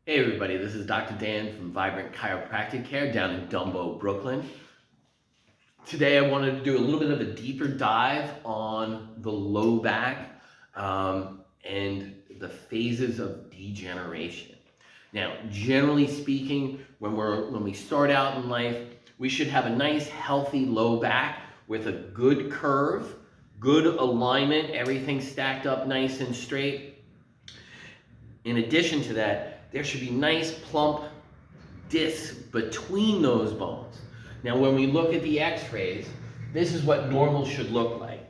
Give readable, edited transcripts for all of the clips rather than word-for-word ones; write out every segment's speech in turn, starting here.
Hey everybody, this is Dr. Dan from Vibrant Chiropractic Care down in Dumbo, Brooklyn. Today I wanted to do a little bit of a deeper dive on the low back and the phases of degeneration. Now, generally speaking, when we start out in life, we should have a nice healthy low back with a good curve, good alignment, everything stacked up nice and straight. In addition to that, there should be nice plump discs between those bones. Now, when we look at the x-rays, this is what normal should look like.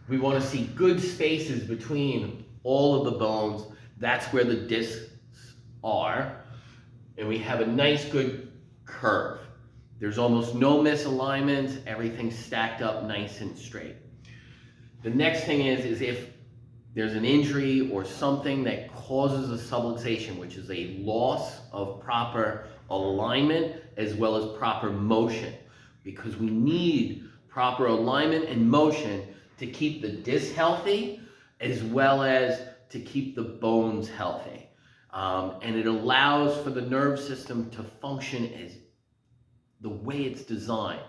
We want to see good spaces between all of the bones. That's where the discs are. And we have a nice, good curve. There's almost no misalignments. Everything's stacked up nice and straight. The next thing is if there's an injury or something that causes a subluxation, which is a loss of proper alignment as well as proper motion, because we need proper alignment and motion to keep the disc healthy as well as to keep the bones healthy. And it allows for the nerve system to function as the way it's designed,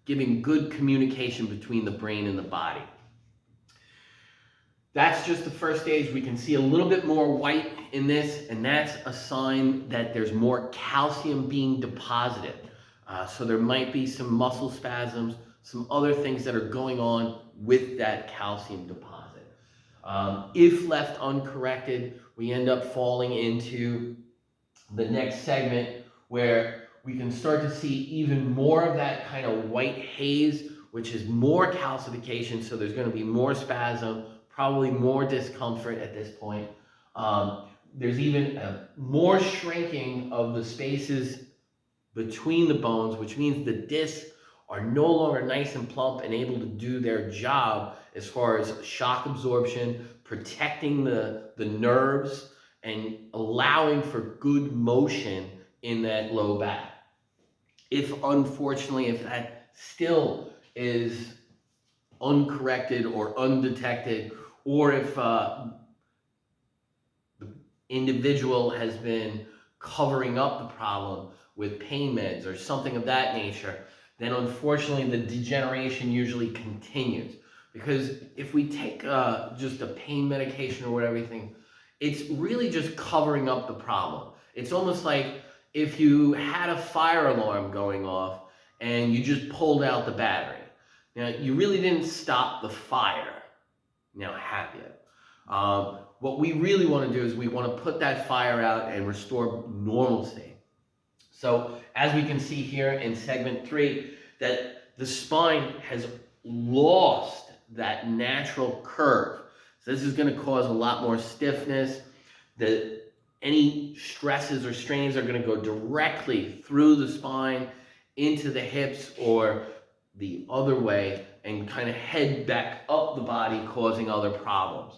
giving good communication between the brain and the body. That's just the first stage. We can see a little bit more white in this, and that's a sign that there's more calcium being deposited. So there might be some muscle spasms, some other things that are going on with that calcium deposit. If left uncorrected, we end up falling into the next segment where we can start to see even more of that kind of white haze, which is more calcification, so there's going to be more spasm, probably more discomfort at this point. There's even more shrinking of the spaces between the bones, which means the discs are no longer nice and plump and able to do their job as far as shock absorption, protecting the nerves, and allowing for good motion in that low back. If unfortunately, if that still is uncorrected or undetected, or if the individual has been covering up the problem with pain meds or something of that nature, then unfortunately the degeneration usually continues. Because if we take just a pain medication or whatever, it's really just covering up the problem. It's almost like if you had a fire alarm going off and you just pulled out the battery. Now, you really didn't stop the fire. Now, have you? What we really want to do is we want to put that fire out and restore normalcy. So as we can see here in segment 3, that the spine has lost that natural curve. So this is going to cause a lot more stiffness. Any stresses or strains are going to go directly through the spine into the hips or the other way and kind of head back up the body, causing other problems.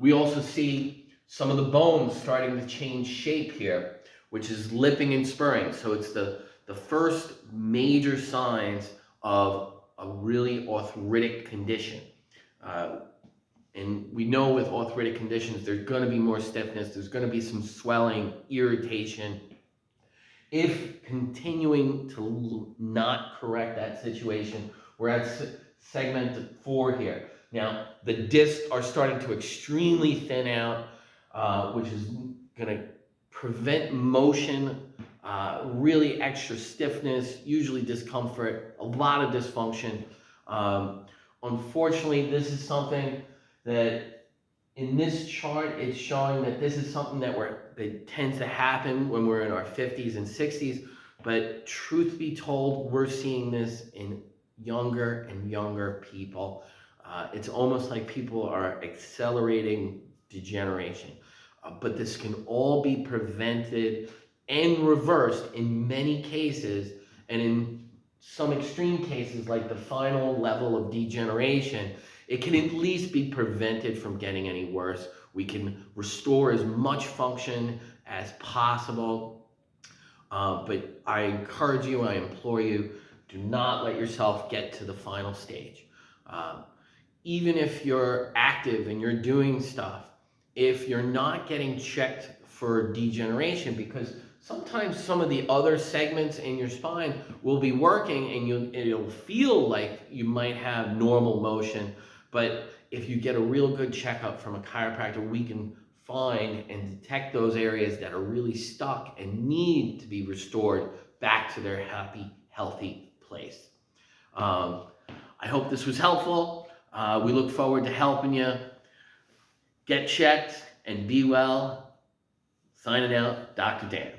We also see some of the bones starting to change shape here, which is lipping and spurring. So it's the first major signs of a really arthritic condition. And we know with arthritic conditions, there's going to be more stiffness, there's going to be some swelling, irritation. If continuing to not correct that situation, we're at segment 4 here. Now, the discs are starting to extremely thin out, which is going to prevent motion, really extra stiffness, usually discomfort, a lot of dysfunction. Unfortunately, this is something that in this chart, it's showing that this is something that tends to happen when we're in our 50s and 60s. But truth be told, we're seeing this in younger and younger people. It's almost like people are accelerating degeneration. But this can all be prevented and reversed in many cases, and in some extreme cases, like the final level of degeneration, it can at least be prevented from getting any worse. We can restore as much function as possible. But I encourage you, I implore you, do not let yourself get to the final stage. Even if you're active and you're doing stuff, if you're not getting checked for degeneration, because sometimes some of the other segments in your spine will be working and it'll feel like you might have normal motion, but if you get a real good checkup from a chiropractor, we can find and detect those areas that are really stuck and need to be restored back to their happy, healthy place. I hope this was helpful. We look forward to helping you. Get checked and be well. Signing out, Dr. Dan.